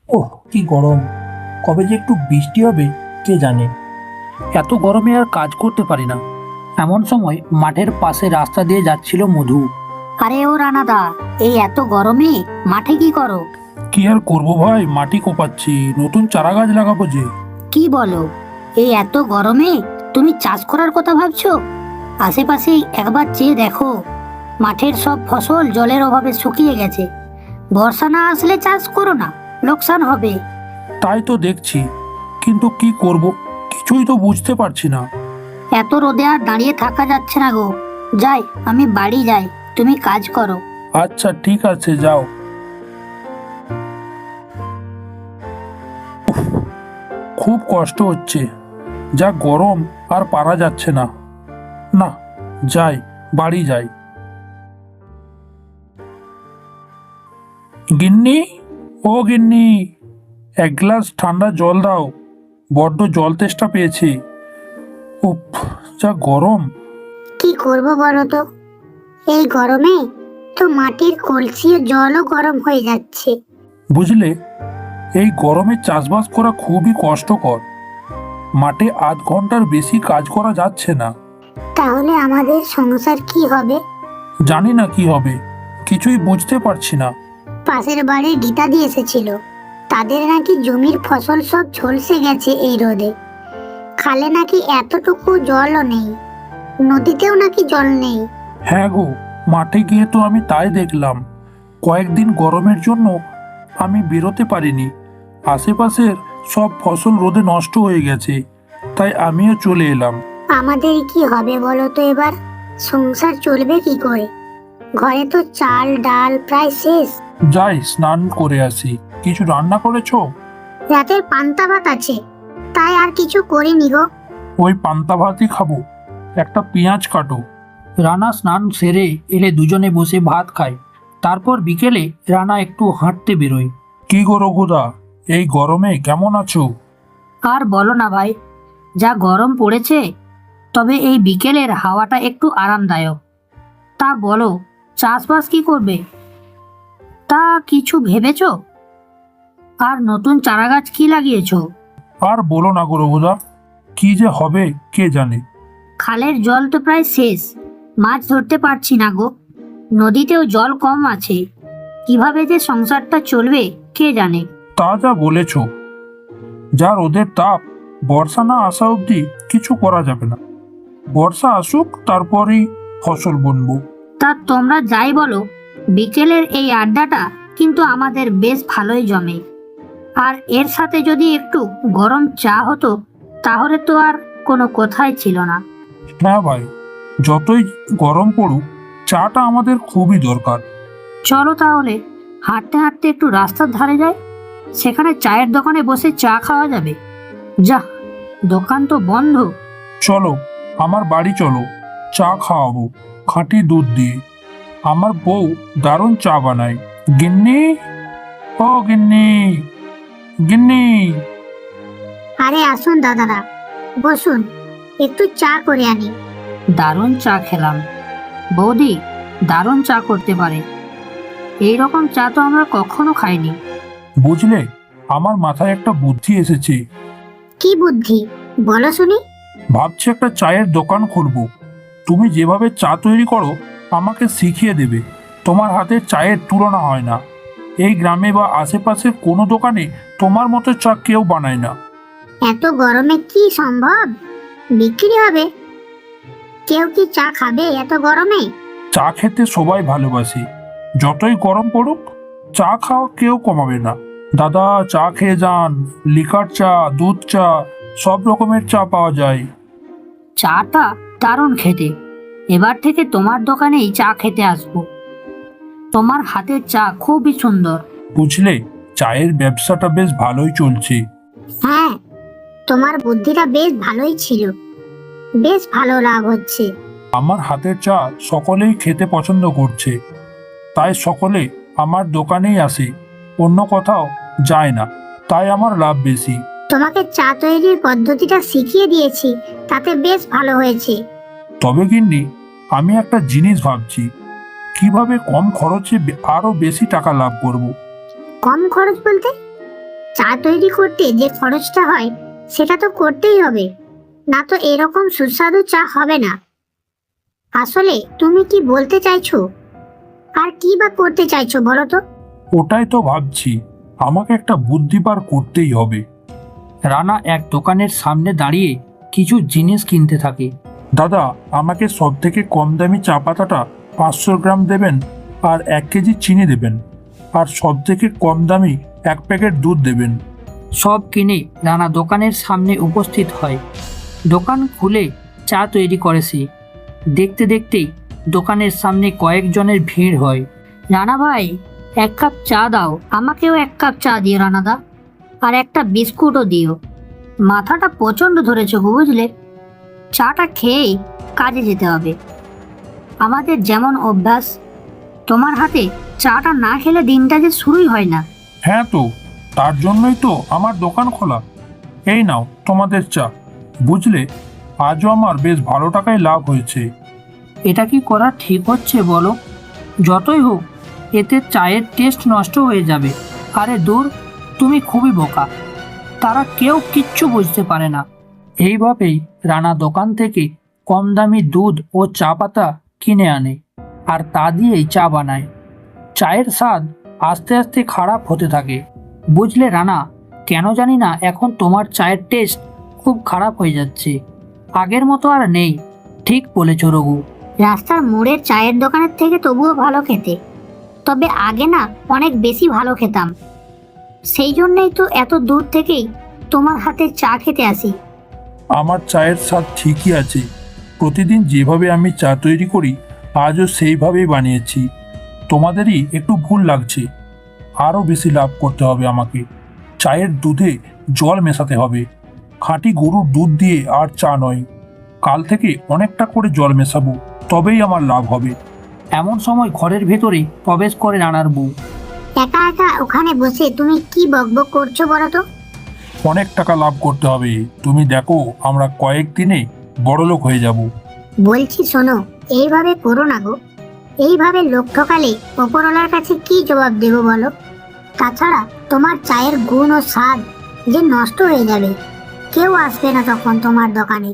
ওহ, কি গরম! কবে যে একটু বৃষ্টি হবে কে জানে। এত গরমে আর কাজ করতে পারি না। এমন সময় মাঠের পাশে রাস্তা দিয়ে যাচ্ছিল মধু। আরে ও রানাদা, এই এত গরমে মাঠে কি করো? কি আর করব ভাই, মাটি কোপাচ্ছি, নতুন চারা গাছ লাগাবো যে। কি বলো, এই এত গরমে তুমি চাষ করার কথা ভাবছো? আশেপাশে একবার চেয়ে দেখো, মাঠের সব ফসল জলের অভাবে শুকিয়ে গেছে। বর্ষা না আসলে চাষ করো না, লোকসান হবে। তাই তো দেখছি, কিন্তু কি করব কিছুই তো বুঝতে পারছি না। এত রোদে আর দাঁড়িয়ে থাকা যাচ্ছে না গো। যাই, আমি বাড়ি যাই, তুমি কাজ করো। আচ্ছা ঠিক আছে, যাও। খুব কষ্ট হচ্ছে, যা গরম আর পারা যাচ্ছে না। না, যাই, বাড়ি যাই। গিন্নি, ও গিন্নি, এক গ্লাস ঠান্ডা জল দাও, বড্ড জল তেষ্টা পেয়েছি। উফ, যা গরম! কি করব বলো তো, এই গরমে তো মাটির কলসি ও জলও গরম হয়ে যাচ্ছে। বুঝলে, এই গরমে চাষবাস করা খুবই কষ্টকর। মাঠে আধ ঘন্টার বেশি কাজ করা যাচ্ছে না। তাহলে আমাদের সংসার কি হবে? জানি না কি হবে, কিছুই বুঝতে পারছি না। পাশের বাড়ির গীতাদি এসেছিল, তাদের নাকি জমির ফসল সব ঝলসে গেছে এই রোদে। খালে নাকি এতটুকু জলও নেই, নদীতেও নাকি জল নেই। হ্যাঁ গো, মাঠে গিয়ে তো আমি তাই দেখলাম। কয়েকদিন গরমের জন্য আমি বেরোতে পারিনি। আশেপাশের সব ফসল রোদে নষ্ট হয়ে গেছে, তাই আমিও চলে এলাম। আমাদের কি হবে বলো তো এবার? সংসার চলবে কি করে? ঘরে তো চাল ডাল প্রায় শেষ। যাই, স্নান করে আসি। কিছু রান্না করেছো? রাতের পান্তা ভাত আছে, তাই আর কিছু করিনি গো। ওই পান্তা ভাতই খাবো। একটা পেঁয়াজ কাটো। রানা স্নান সেরে এলে দুজনে বসে ভাত খাই। তারপর বিকেলে রানা একটু হাঁটতে বেরোয়। কি গো রঘুদা, এই গরমে কেমন আছো? আর বলো না ভাই, যা গরম পড়েছে। তবে এই বিকেলের হাওয়াটা একটু আরামদায়ক। তা বলো, চাষবাস কি করবে? তা কিছু ভেবেছো? আর নতুন চারাগাছ কি লাগিয়েছো? আর বলো না গো রঘুদা, কি যে হবে কে জানে। খালের জল তো প্রায় শেষ, মাছ ধরতে পারছি না গো। নদীতেও জল কম আছে, কিভাবে যে সংসারটা চলবে কে জানে। তা যা বলেছ, যা রোদের তাপ, বর্ষা না আসা অবধি কিছু করা যাবে না। বর্ষা আসুক, তারপরেই ফসল বুনবো। তা তোমরা যাই বলো, বিকেলের এই আড্ডাটা কিন্তু আমাদের বেশ ভালোই জমে। আর এর সাথে যদি একটু গরম চা হতো, তাহলে তো আর কোনো কথাই ছিল না। হ্যাঁ ভাই, যতই গরম পড়ুক, চাটা আমাদের খুবই দরকার। চলো তাহলে, হাঁটতে হাঁটতে একটু রাস্তার ধারে যাই, সেখানে চায়ের দোকানে বসে চা খাওয়া যাবে। যা, দোকান তো বন্ধ। চলো, আমার বাড়ি চলো, চা খাওয়াবো খাঁটি দুধ দিয়ে। আমার বউ দারুণ চা বানায়। গিন্নি, ও গিন্নি, গিন্নি। আরে আসুন দাদারা, বসুন, একটু চা করে আনি। দারুণ চা খেলাম। বৌদি দারুণ চা করতে পারে, এই রকম চা তো আমরা কখনো খাইনি। বুঝলে, আমার মাথায় একটা বুদ্ধি এসেছে। কি বুদ্ধি, বলো শুনি। ভাবছি একটা চায়ের দোকান খুলবো। তুমি যেভাবে চা তৈরি করো আমাকে শিখিয়ে দেবে। তোমার হাতের চায়ের তুলনা হয় না। এই গ্রামে বা আশেপাশের কোনো দোকানে তোমার মতো চা কেউ বানায় না। এত গরমে কি সম্ভব? বিক্রি হবে? কেউ কি চা খাবে এত গরমে? চা খেতে সবাই ভালোবাসে, যতই গরম পড়ুক চা খাওয়া কেউ কমাবে না। দাদা, চা খেয়ে যান। লিকার চা, দুধ চা, সব রকমের চা পাওয়া যায়। চাটা দারুণ খেতে, এবার থেকে তোমার দোকানেই চা খেতে আসবো। তোমার হাতের চা খুবই সুন্দর। বুঝলে, চায়ের ব্যবসাটা বেশ ভালোই চলছে। হ্যাঁ, তোমার বুদ্ধিটা বেশ ভালোই ছিল, বেশ ভালো লাভ হচ্ছে। আমার হাতের চা সকলেই খেতে পছন্দ করছে, তাই সকলে আমার দোকানেই আসে, অন্য কোথাও যায় না। তাই আমার লাভ বেশি। তোমাকে চা তৈরির পদ্ধতিটা শিখিয়ে দিয়েছি, তাতে বেশ ভালো হয়েছে। তবে গিন্নি, আমি একটা জিনিস ভাবছি, কিভাবে কম খরচে আরো বেশি টাকা লাভ করব। কম খরচ বলতে? চা তৈরি করতে যে খরচটা হয় সেটা তো করতেই হবে, না তো এরকম সুস্বাদু চা হবে না। আসলে তুমি কি বলতে চাইছো, আর কি বা করতে চাইছো বলো তো? ওটাই তো ভাবছি, আমাকে একটা বুদ্ধি বার করতেই হবে। রানা এক দোকানের সামনে দাঁড়িয়ে কিছু জিনিস কিনতে থাকে। দাদা, আমাকে সব থেকে কম দামি চা পাতাটা 500 গ্রাম দেবেন, আর 1 কেজি চিনি দেবেন, আর সব থেকে কম দামি 1 প্যাকেট দুধ দেবেন। সব কিনে রানা দোকানের সামনে উপস্থিত হয়। দোকান খুলে চা তৈরি করে সে। দেখতে দেখতেই দোকানের সামনে কয়েকজনের ভিড় হয়। রানা ভাই, 1 কাপ চা দাও। আমাকেও 1 কাপ চা দিও রানাদা, আর একটা বিস্কুটও দিও। মাথাটা প্রচণ্ড ধরেছে গো, বুঝলে? চাটা খেয়েই কাজে যেতে হবে। আমাদের যেমন অভ্যাস, তোমার হাতে চাটা না খেলে দিনটা যে শুরুই হয় না। হ্যাঁ, তো তার জন্যই তো আমার দোকান খোলা। এই নাও তোমাদের চা। বুঝলে, আজও আমার বেশ ভালো টাকায় লাভ হয়েছে। এটা কি করা ঠিক হচ্ছে বলো? যতই হোক, এতে চায়ের টেস্ট নষ্ট হয়ে যাবে। আরে দূর, তুমি খুবই বোকা। তারা কেউ কিচ্ছু বুঝতে পারে না। এইভাবেই রানা দোকান থেকে কম দামি দুধ ও চা পাতা কিনে আনে, আর তা দিয়েই চা বানায়। চায়ের স্বাদ আস্তে আস্তে খারাপ হতে থাকে। বুঝলে রানা, কেন জানি না এখন তোমার চায়ের টেস্ট খুব খারাপ হয়ে যাচ্ছে। আগের মতো আর নেই। ঠিক বলেছ রঘু। রাস্তার মোড়ের চায়ের দোকানের থেকে তবুও ভালো খেতে, তবে আগে না অনেক বেশি ভালো খেতাম। সেই জন্যই তো এত দূর থেকেই তোমার হাতে চা খেতে আসি। আমার চায়ের স্বাদ ঠিকই আছে। প্রতিদিন যেভাবে আমি চা তৈরি করি আজও সেইভাবেই বানিয়েছি। তোমাদেরই একটু ভুল লাগছে। আরও বেশি লাভ করতে হবে আমাকে। চায়ের দুধে জল মেশাতে হবে। খাঁটি গরুর দুধ দিয়ে আর চা নয়। কাল থেকে অনেকটা করে জল মেশাবো, তবেই আমার লাভ হবে। এমন সময় ঘরের ভেতরে প্রবেশ করে রানার বউ। একা একা ওখানে বসে তুমি কি বকবক করছো বলো তো? অনেক টাকা লাভ করতে হবে। তুমি দেখো, আমরা কয়েকদিনে বড়লোক হয়ে যাব। বলছি শোনো, এইভাবে করো না গো। এইভাবে লোক ঠকালে ওপরওয়ালার কাছে কি জবাব দেবো বলো? তাছাড়া তোমার চায়ের গুণ ও স্বাদ যে নষ্ট হয়ে যাবে। কেউ আসবে না তখন তোমার দোকানে,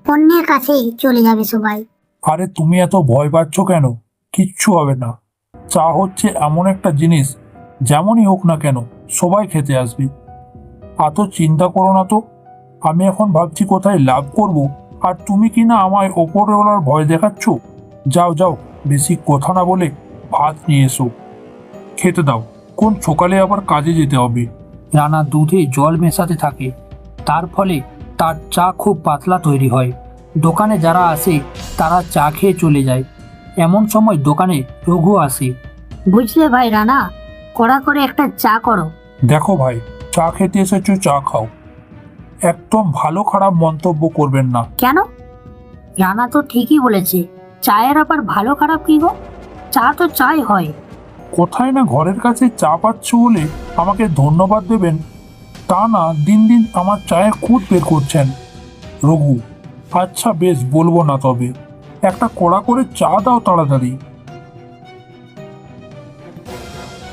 অন্যের কাছেই চলে যাবে সবাই। আরে তুমি এত ভয় পাচ্ছ কেন? কিচ্ছু হবে না। চা হচ্ছে এমন একটা জিনিস, যেমনই হোক না কেন সবাই খেতে আসবে। এত চিন্তা করো না তো। আমি এখন ভাবছি কোথায় লাভ করব, আর তুমি কি না আমায় ওপরওয়ালার ভয় দেখাচ্ছ। যাও যাও, বেশি কথা না বলে ভাত নিয়ে এসো, খেতে দাও। কোন সকালে আবার কাজে যেতে হবে। রানা দুধে জল মেশাতে থাকে। তার ফলে তার চা খুব পাতলা তৈরি হয়। দোকানে যারা আসে তারা চা খেয়ে চলে যায়। এমন সময় দোকানে রঘু আসে। বুঝলে ভাই রানা, কড়া করে একটা চা করো। দেখো ভাই, চা খেতে এসেছো, চা খাও। একদম ভালো খারাপ মন্তব্য করবেন না। কেন? রানা তো ঠিকই বলেছে। চায়ের আবার ভালো খারাপ কি গো? চা তো চাই হয়। কোথায় না ঘরের কাছে চা পাচ্ছ বলে আমাকে ধন্যবাদ দেবেন, তা না দিন দিন আমার চায়ের খুঁত বের করছেন। রঘু, আচ্ছা বেশ, বলবো না, তবে একটা কড়া করে চা দাও তাড়াতাড়ি।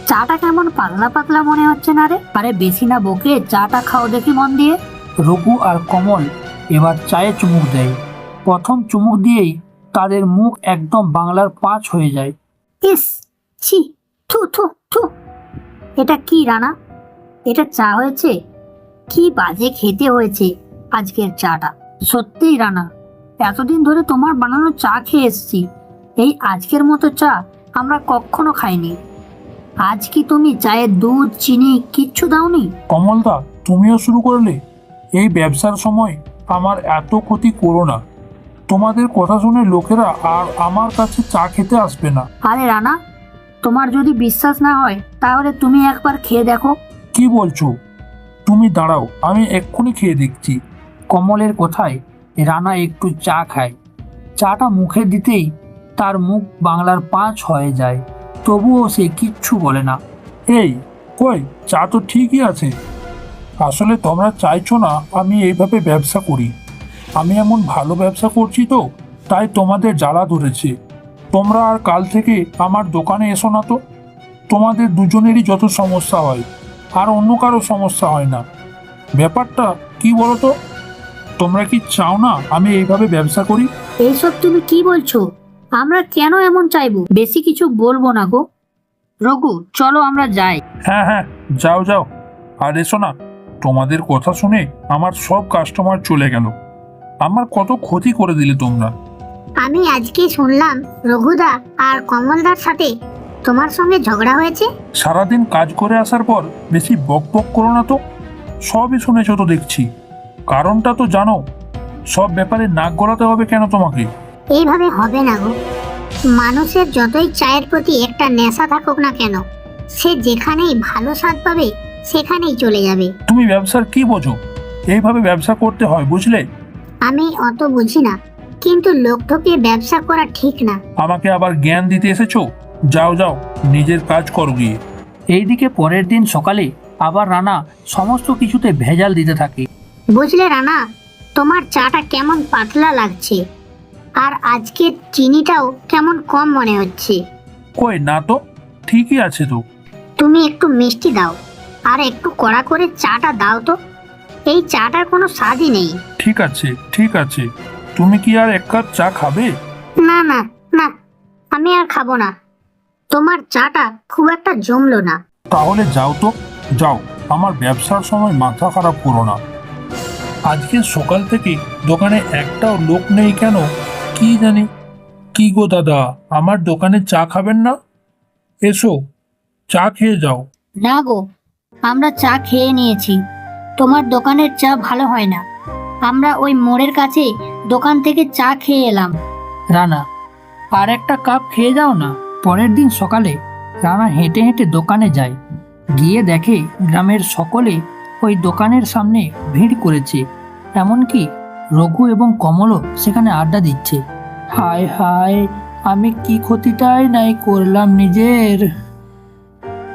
চাটা কেমন পাতলা পাতলা মনে হচ্ছে না রে? আরে বেশি না বকে চাটা খাও দেখি মন দিয়ে। রঘু আর কমল এবার চায়ে চুমুক দেয়। প্রথম চুমুক দিয়েই তাদের মুখ একদম বাংলার 5 হয়ে যায়। ইস, ছি, থু থু থু। এটা কি রানা? এটা চা হয়েছে? কি বাজে খেতে হয়েছে আজকের চাটা। সত্যিই রানা, এতদিন ধরে তোমার বানানো চা খেয়ে এসেছি। এই আজকের মতো চা আমরা কখনো খাইনি। আজ কি তুমি চায়ে দুধ চিনি কিচ্ছু দাওনি? কমলদা, তুমিও শুরু করলে? এই ব্যবসার সময় আমার এত ক্ষতি করো না। তোমাদের কথা শুনে লোকেরা আর আমার কাছে চা খেতে আসবে না। আরে রানা, তোমার যদি বিশ্বাস না হয় তাহলে তুমি একবার খেয়ে দেখো। কি বলছো? তুমি দাঁড়াও, আমি এক্ষুনি খেয়ে দেখছি। কমলের কথায় রানা একটু চা খায়। চাটা মুখে দিতেই তার মুখ বাংলার 5 হয়ে যায়। তবুও সে কিচ্ছু বলে না। এই কই, চা তো ঠিকই আছে। আসলে তোমরা চাইছো না আমি এইভাবে ব্যবসা করি। আমি এমন ভালো ব্যবসা করছি তো, তাই তোমাদের জ্বালা ধরেছে। তোমরা আর কাল থেকে আমার দোকানে এসো না তো। তোমাদের দুজনেরই যত সমস্যা হয় আর অন্য কারো সমস্যা হয় না। ব্যাপারটা কি বলো তো, তোমরা কি চাও না আমি এইভাবে ব্যবসা করি? এইসব তুমি কি বলছো? আমরা কেন এমন চাইবো? বেশি কিছু বলবো না গো। রঘু, চলো আমরা যাই। হ্যাঁ হ্যাঁ, যাও যাও। আর এসো না, তোমাদের কথা শুনে আমার সব কাস্টমার চলে গেল। আমার কত ক্ষতি করে দিলে তোমরা। আমি আজকে শুনলাম রঘুদা আর কমলদার সাথে তোমার সঙ্গে ঝগড়া হয়েছে। সারাদিন কাজ করে আসার পর বেশি বক বক করো না তো। সবই শুনেছো তো দেখছি, কারণটা তো জানো। সব ব্যাপারে নাক গলাতে হবে কেন তোমাকে? এইভাবে হবে না গো। মানুষের যতই চায়ের প্রতি একটা নেশা থাকুক না কেন, সে যেখানেই ভালো স্বাদ পাবে সেখানেই চলে যাবে। তুমি ব্যবসার কি বোঝো? এইভাবে ব্যবসা করতে হয়, বুঝলে? আমি অত বুঝি না, কিন্তু লোক ঠকিয়ে ব্যবসা করা ঠিক না। আমাকে আবার জ্ঞান দিতে এসেছো? যাও যাও, নিজের কাজ করো গিয়ে। এইদিকে পরের দিন সকালে আবার রানা সমস্ত কিছুতে ভেজাল দিতে থাকে। বুঝলে রানা, তোমার চাটা কেমন পাতলা লাগছে, আর আজকের চিনিটাও কেমন কম মনে হচ্ছে। কই না তো, ঠিকই আছে তো। তুমি একটু মিষ্টি দাও, আর একটু কড়া করে চাটা দাও তো। এই চাটার কোনো স্বাদই নেই। ঠিক আছে ঠিক আছে, তুমি কি আর এক কাপ চা খাবে? না না না, আমি আর খাবো না। তোমার চাটা খুব একটা জমলো না। তাহলে যাও তো, যাও। আমার ব্যবসার সময় মাথা খারাপ করো না। আজকে সকাল থেকে দোকানে একটাও লোক নেই কেন কি জানি। কি গো দাদা, আমার দোকানে চা খাবেন না? এসো, চা খেয়ে যাও। না গো, আমরা চা খেয়ে নিয়েছি। তোমার দোকানের চা ভালো হয় না। আমরা ওই মোড়ের কাছে দোকান থেকে চা খেয়ে এলাম। রানা, আর একটা কাপ খেয়ে যাও না। পরের দিন সকালে রানা হেঁটে হেঁটে দোকানে যায়। গিয়ে দেখে গ্রামের সকলে ওই দোকানের সামনে ভিড় করেছে। এমনকি রঘু এবং কমলও সেখানে আড্ডা দিচ্ছে। হায় হায়, আমি কি ক্ষতিটাই নাই করলাম নিজের।